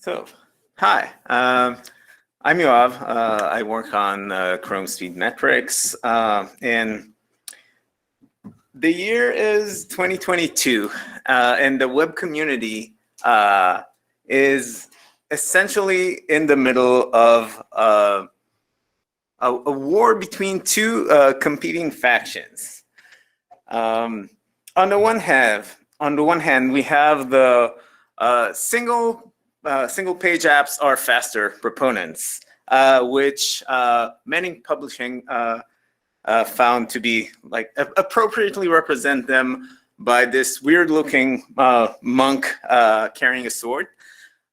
So, hi, I'm Yoav. I work on Chrome speed metrics, and the year is 2022, and the web community is essentially in the middle of a war between two competing factions. On the one hand, we have the single page apps are faster proponents, which many publishing found to be like appropriately represent them by this weird looking monk carrying a sword.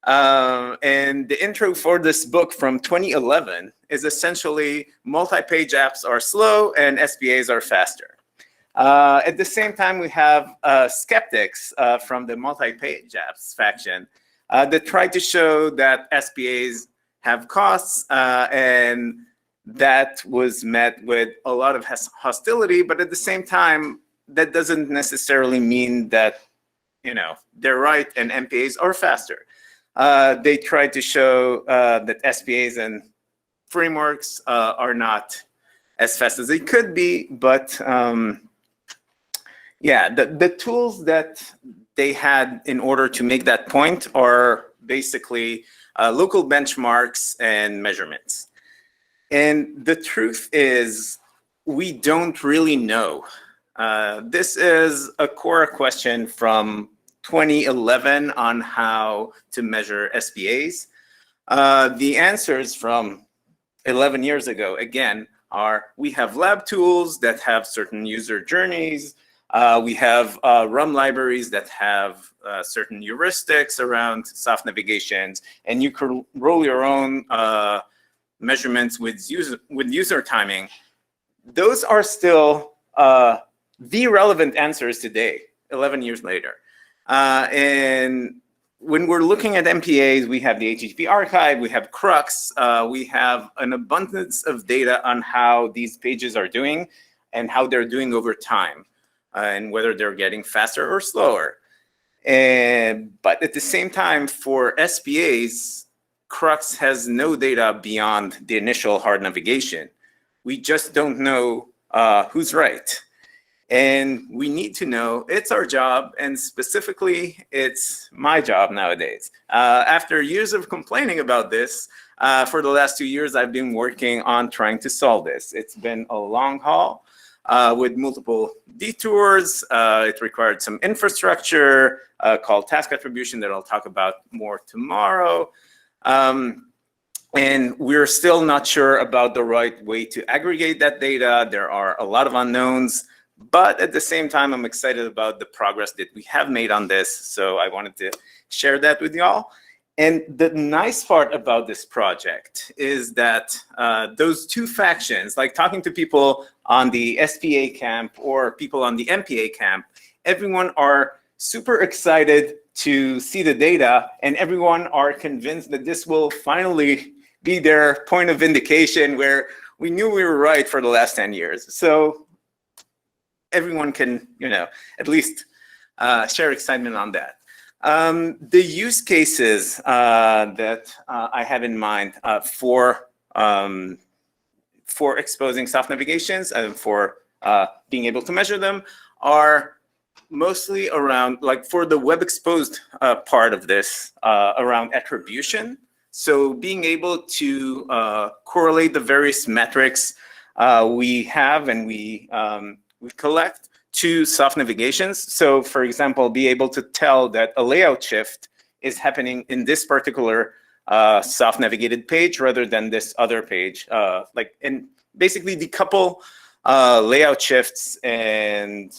And the intro for this book from 2011 is essentially multi-page apps are slow and SPAs are faster. At the same time, we have skeptics from the multi-page apps faction that tried to show that SPAs have costs, and that was met with a lot of hostility. But at the same time, that doesn't necessarily mean that they're right and MPAs are faster. They tried to show that SPAs and frameworks are not as fast as they could be, but yeah, the tools that they had in order to make that point are basically local benchmarks and measurements. And the truth is, we don't really know. This is a core question from 2011 on how to measure SPAs. The answers from 11 years ago, again, are we have lab tools that have certain user journeys. We have RUM libraries that have certain heuristics around soft navigations, and you can roll your own measurements with user timing. Those are still the relevant answers today, 11 years later. And when we're looking at MPAs, we have the HTTP archive, we have Crux, we have an abundance of data on how these pages are doing and how they're doing over time. And whether they're getting faster or slower. But at the same time, for SPAs, Crux has no data beyond the initial hard navigation. We just don't know who's right. And we need to know, it's our job, and specifically, it's my job nowadays. After years of complaining about this, for the last 2 years, I've been working on trying to solve this. It's been a long haul. With multiple detours. It required some infrastructure called task attribution that I'll talk about more tomorrow. And we're still not sure about the right way to aggregate that data. There are a lot of unknowns, but at the same time, I'm excited about the progress that we have made on this. So I wanted to share that with y'all. And the nice part about this project is that those two factions, like talking to people on the SPA camp or people on the MPA camp, everyone are super excited to see the data, and everyone are convinced that this will finally be their point of vindication where we knew we were right for the last 10 years. So everyone can, at least share excitement on that. The use cases that I have in mind for exposing soft navigations and for being able to measure them are mostly around, like for the web exposed part of this, around attribution. So being able to correlate the various metrics we have and we collect to soft navigations. So for example, be able to tell that a layout shift is happening in this particular soft navigated page rather than this other page. And basically decouple layout shifts and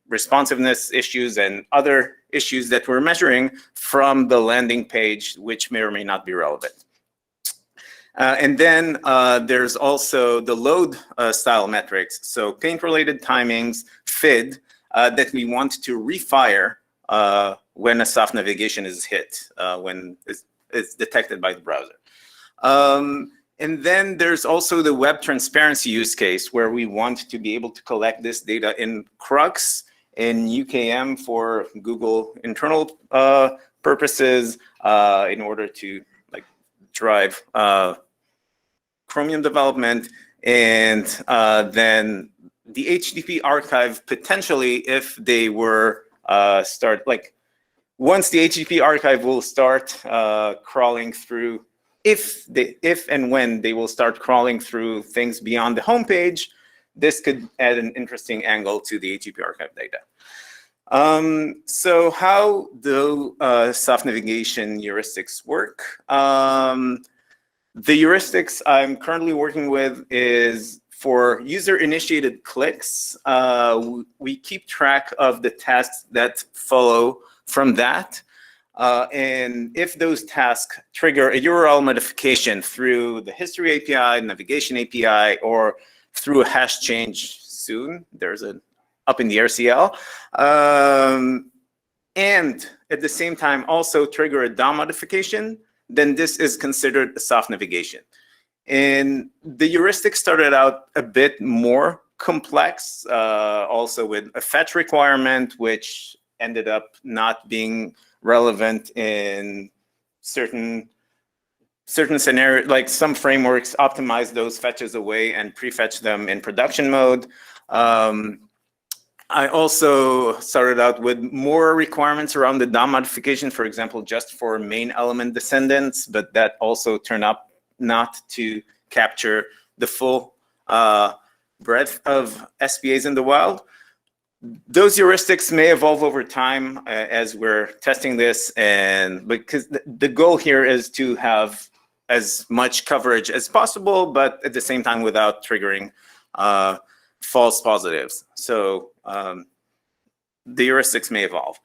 responsiveness issues and other issues that we're measuring from the landing page, which may or may not be relevant. And then there's also the load style metrics. So paint-related timings, FID, that we want to refire when a soft navigation is hit, when it's detected by the browser. And then there's also the web transparency use case where we want to be able to collect this data in Crux, in UKM for Google internal purposes in order to like drive Chromium development, and then the HTTP archive potentially, if they were once the HTTP archive will start crawling through, if and when they will start crawling through things beyond the homepage, this could add an interesting angle to the HTTP archive data. So how do soft navigation heuristics work? The heuristics I'm currently working with is for user-initiated clicks. We keep track of the tasks that follow from that. And if those tasks trigger a URL modification through the history API, navigation API, or through a hash change soon, there's an up in the RCL, and at the same time also trigger a DOM modification, then this is considered a soft navigation. And the heuristic started out a bit more complex, also with a fetch requirement, which ended up not being relevant in certain scenarios. Like some frameworks optimize those fetches away and prefetch them in production mode. I also started out with more requirements around the DOM modification, for example, just for main element descendants, but that also turned up not to capture the full breadth of SPAs in the wild. Those heuristics may evolve over time as we're testing this, and because the goal here is to have as much coverage as possible, but at the same time without triggering false positives. So the heuristics may evolve.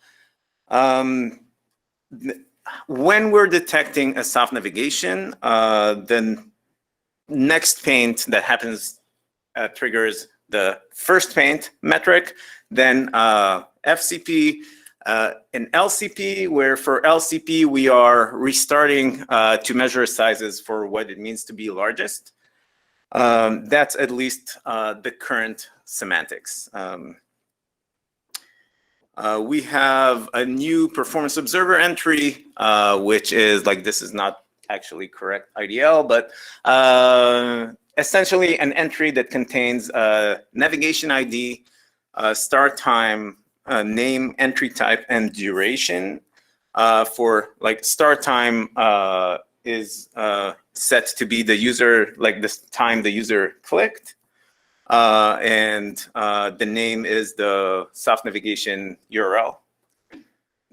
When we're detecting a soft navigation, then next paint that happens triggers the first paint metric, then FCP and LCP, where for LCP we are restarting to measure sizes for what it means to be largest. That's at least the current semantics. We have a new performance observer entry, which is like, this is not actually correct IDL, but essentially an entry that contains a navigation ID, start time, name, entry type, and duration. For like start time is set to be the user, like this time the user clicked. And the name is the soft navigation URL.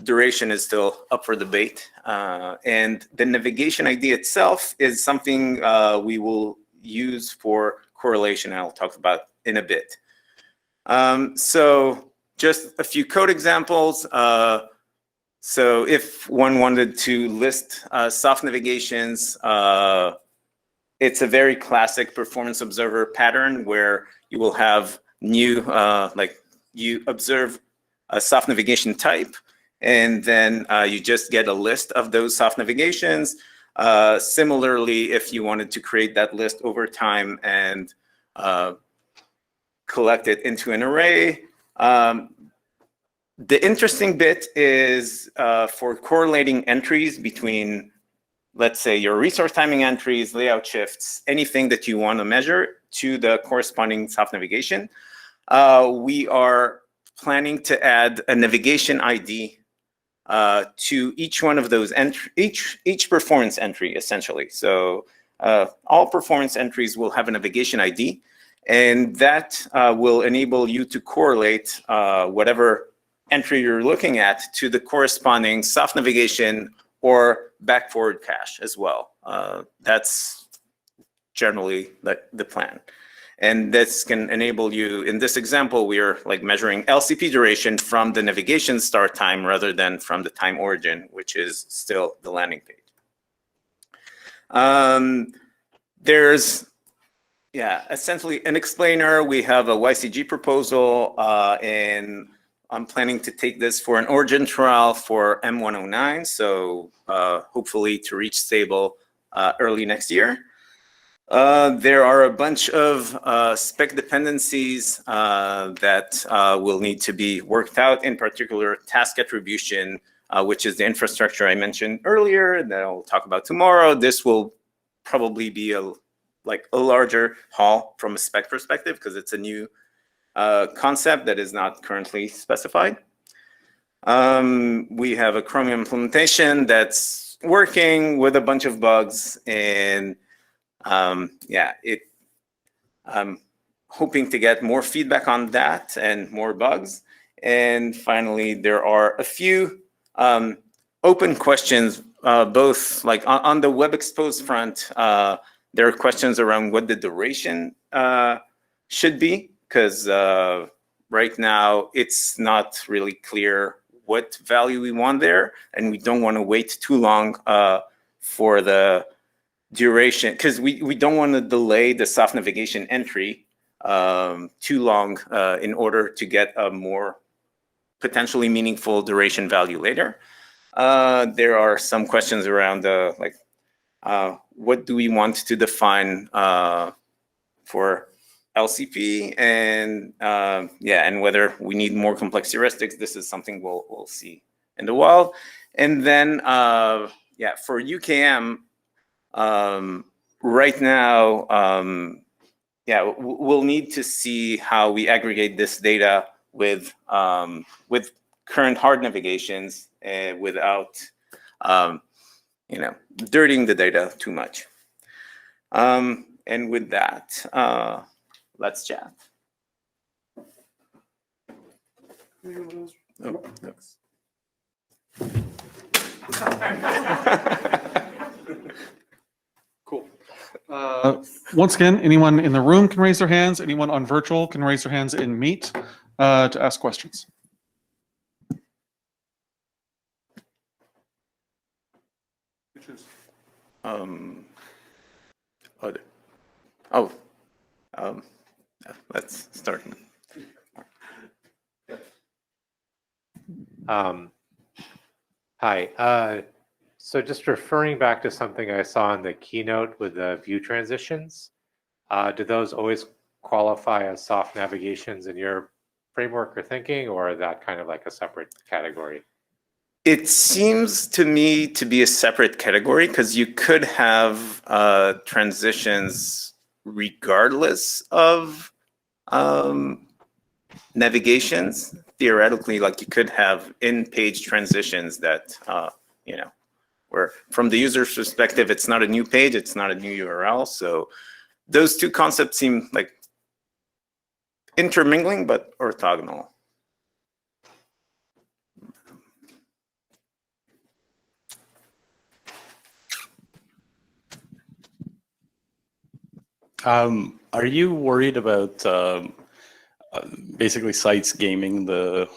Duration is still up for debate. And the navigation ID itself is something we will use for correlation, I'll talk about in a bit. So just a few code examples. So if one wanted to list soft navigations, it's a very classic performance observer pattern where you will have new, like you observe a soft navigation type, and then you just get a list of those soft navigations. Similarly, if you wanted to create that list over time and collect it into an array, the interesting bit is for correlating entries between, let's say, your resource timing entries, layout shifts, anything that you want to measure to the corresponding soft navigation. We are planning to add a navigation ID to each one of those each performance entry, essentially. So all performance entries will have a navigation ID, and that will enable you to correlate whatever entry you're looking at to the corresponding soft navigation or back-forward cache as well. That's generally the plan. And this can enable you, in this example, we are like measuring LCP duration from the navigation start time rather than from the time origin, which is still the landing page. There's, essentially an explainer. We have a YCG proposal, and I'm planning to take this for an origin trial for M109, so hopefully to reach stable early next year. There are a bunch of spec dependencies that will need to be worked out, in particular task attribution, which is the infrastructure I mentioned earlier that I'll talk about tomorrow. This will probably be a larger haul from a spec perspective because it's a new concept that is not currently specified. We have a Chromium implementation that's working with a bunch of bugs, and yeah, I'm hoping to get more feedback on that and more bugs. And finally, there are a few open questions, both like on the web exposed front. There are questions around what the duration should be, because right now it's not really clear what value we want there, and we don't want to wait too long for the duration, because we don't want to delay the soft navigation entry too long in order to get a more potentially meaningful duration value later. There are some questions around what do we want to define for LCP, and yeah, and whether we need more complex heuristics. This is something we'll see in the wild. And then yeah, for UKM, right now, yeah, we'll need to see how we aggregate this data with current hard navigations without you know, dirtying the data too much. And with that, let's chat. Oh, thanks. Cool. Once again, anyone in the room can raise their hands. Anyone on virtual can raise their hands in Meet to ask questions. Let's start. Hi. So just referring back to something I saw in the keynote with the view transitions, do those always qualify as soft navigations in your framework or thinking, or is that kind of like a separate category? It seems to me to be a separate category, because you could have transitions regardless of navigations. Theoretically, like you could have in-page transitions that, you know, where from the user's perspective, it's not a new page, it's not a new URL. So those two concepts seem like intermingling, but orthogonal. Are you worried about basically sites gaming the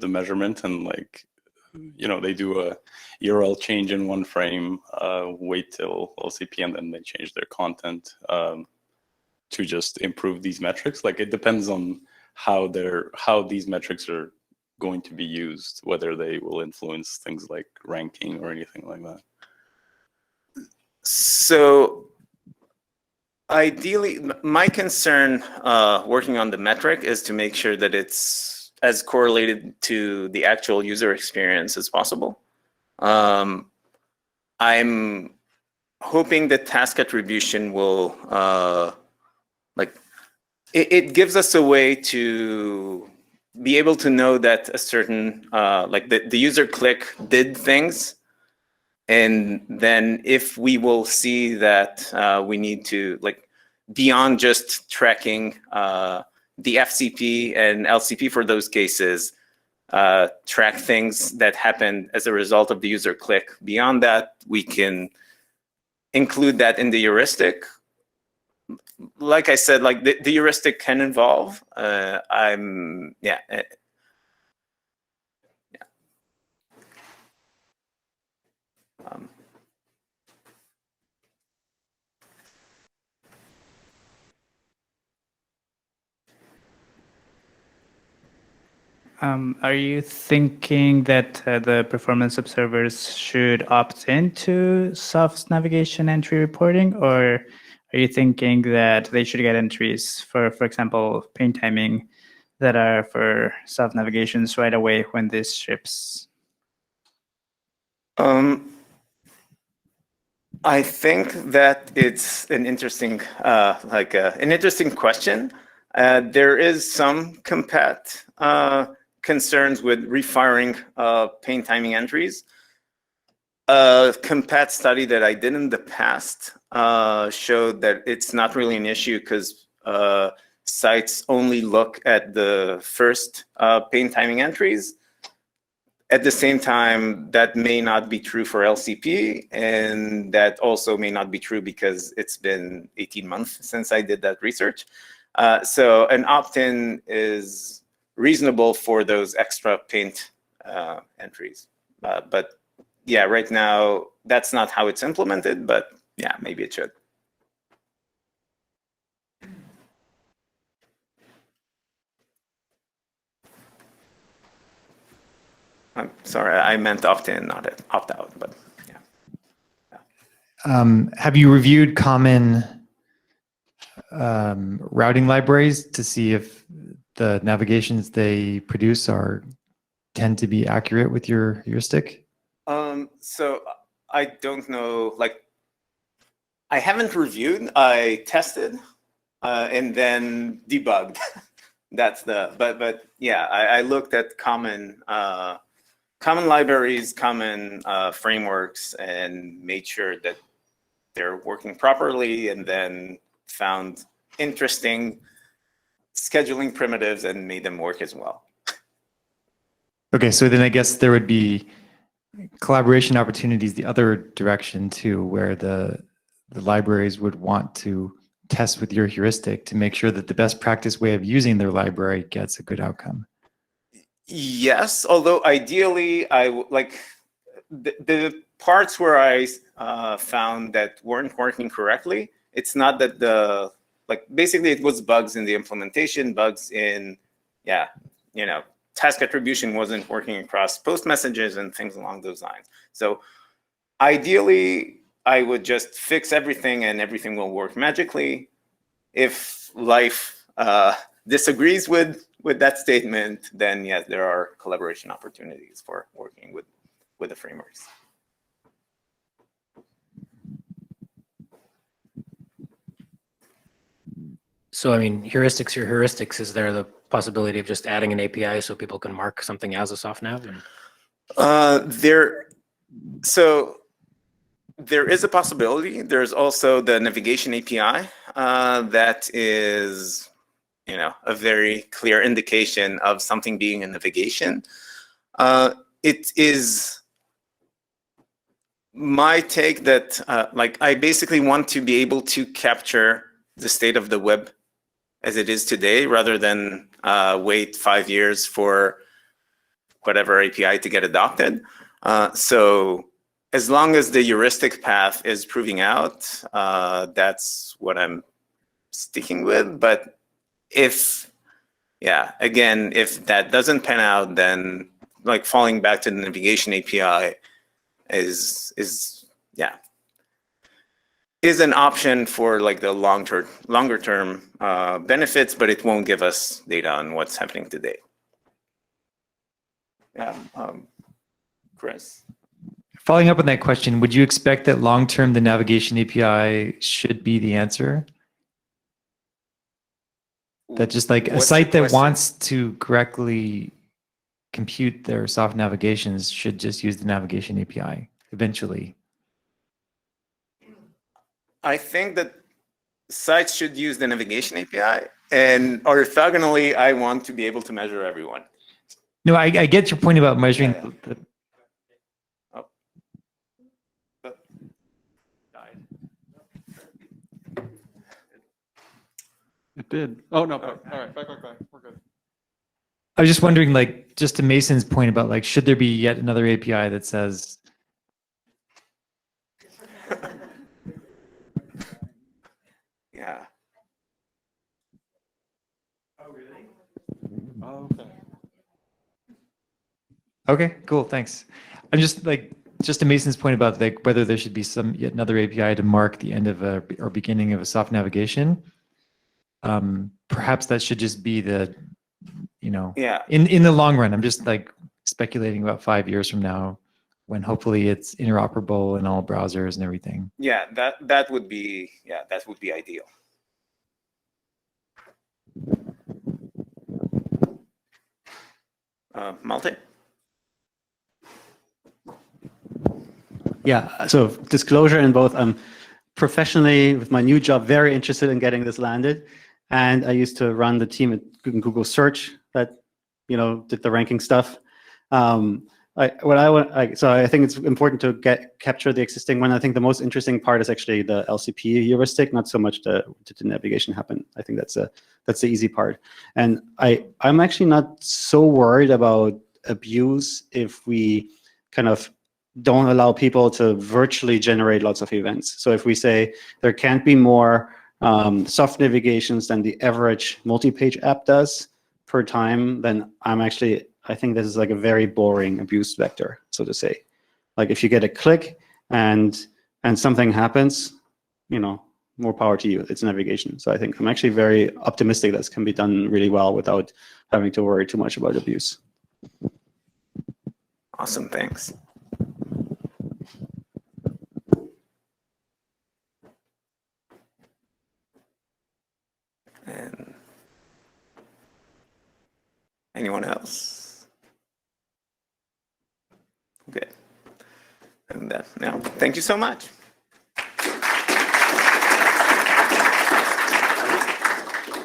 measurement, and like, you know, they do a URL change in one frame, wait till LCP, and then they change their content to just improve these metrics? Like, it depends on how these metrics are going to be used, whether they will influence things like ranking or anything like that. So ideally, my concern working on the metric is to make sure that it's as correlated to the actual user experience as possible. I'm hoping that task attribution will, it gives us a way to be able to know that a certain, the user click did things. And then if we will see that we need to, like, beyond just tracking the FCP and LCP for those cases, track things that happen as a result of the user click. Beyond that, we can include that in the heuristic. Like I said, like the heuristic can evolve. Are you thinking that the performance observers should opt into soft navigation entry reporting, or are you thinking that they should get entries for example, paint timing that are for soft navigations right away when this ships? I think that it's an interesting, an interesting question. There is some compat concerns with refiring pane timing entries. A compat study that I did in the past showed that it's not really an issue because sites only look at the first pane timing entries. At the same time, that may not be true for LCP, and that also may not be true because it's been 18 months since I did that research. So an opt-in is reasonable for those extra paint entries. But yeah, right now, that's not how it's implemented, but yeah, maybe it should. I'm sorry, I meant opt-in, not opt-out, but yeah. Have you reviewed common routing libraries to see if the navigations they produce tend to be accurate with your heuristic? So I don't know, like, I haven't reviewed, I tested and then debugged. That's but yeah, I looked at common libraries, common frameworks, and made sure that they're working properly, and then found interesting scheduling primitives and made them work as well. Okay, so then I guess there would be collaboration opportunities the other direction too, where the libraries would want to test with your heuristic to make sure that the best practice way of using their library gets a good outcome. Yes, although ideally, like the parts where I found that weren't working correctly, it's not that basically it was bugs in the implementation, bugs in, task attribution wasn't working across post messages and things along those lines. So ideally, I would just fix everything and everything will work magically. If life disagrees with that statement, then yes, there are collaboration opportunities for working with the frameworks. So, I mean, heuristics are heuristics. Is there the possibility of just adding an API so people can mark something as a soft nav? There is a possibility. There's also the navigation API that is, a very clear indication of something being a navigation. It is my take that, I basically want to be able to capture the state of the web as it is today, rather than wait 5 years for whatever API to get adopted. So as long as the heuristic path is proving out, that's what I'm sticking with. But if that doesn't pan out, then falling back to the navigation API is an option for the longer term benefits, but it won't give us data on what's happening today. Yeah, Chris. Following up on that question, would you expect that long-term the navigation API should be the answer? That just a What's site the that question? wants to correctly compute their soft navigations should just use the navigation API eventually. I think that sites should use the navigation API, and orthogonally, I want to be able to measure everyone. No, I get your point about measuring. Yeah. It did. Oh, no. All right. Back. We're good. I was just wondering, just to Mason's point about, should there be yet another API that says, Yeah. Oh, really? Oh, okay. okay, cool, thanks. I'm just to Mason's point about whether there should be yet another API to mark the end of or beginning of a soft navigation. Perhaps that should just be the, Yeah. in the long run. I'm just speculating about 5 years from now, when hopefully it's interoperable in all browsers and everything. Yeah, that would be ideal. Malte? Yeah, so disclosure in both. I'm professionally, with my new job, very interested in getting this landed. And I used to run the team at Google Search that, did the ranking stuff. So I think it's important to capture the existing one. I think the most interesting part is actually the LCP heuristic, not so much did the navigation happen. I think that's the easy part. And I'm actually not so worried about abuse if we kind of don't allow people to virtually generate lots of events. So if we say there can't be more soft navigations than the average multi-page app does per time, then I think this is like a very boring abuse vector, so to say. Like if you get a click and something happens, more power to you. It's navigation. So I think I'm actually very optimistic this can be done really well without having to worry too much about abuse. Awesome, thanks. And anyone else? Okay. And now, thank you so much.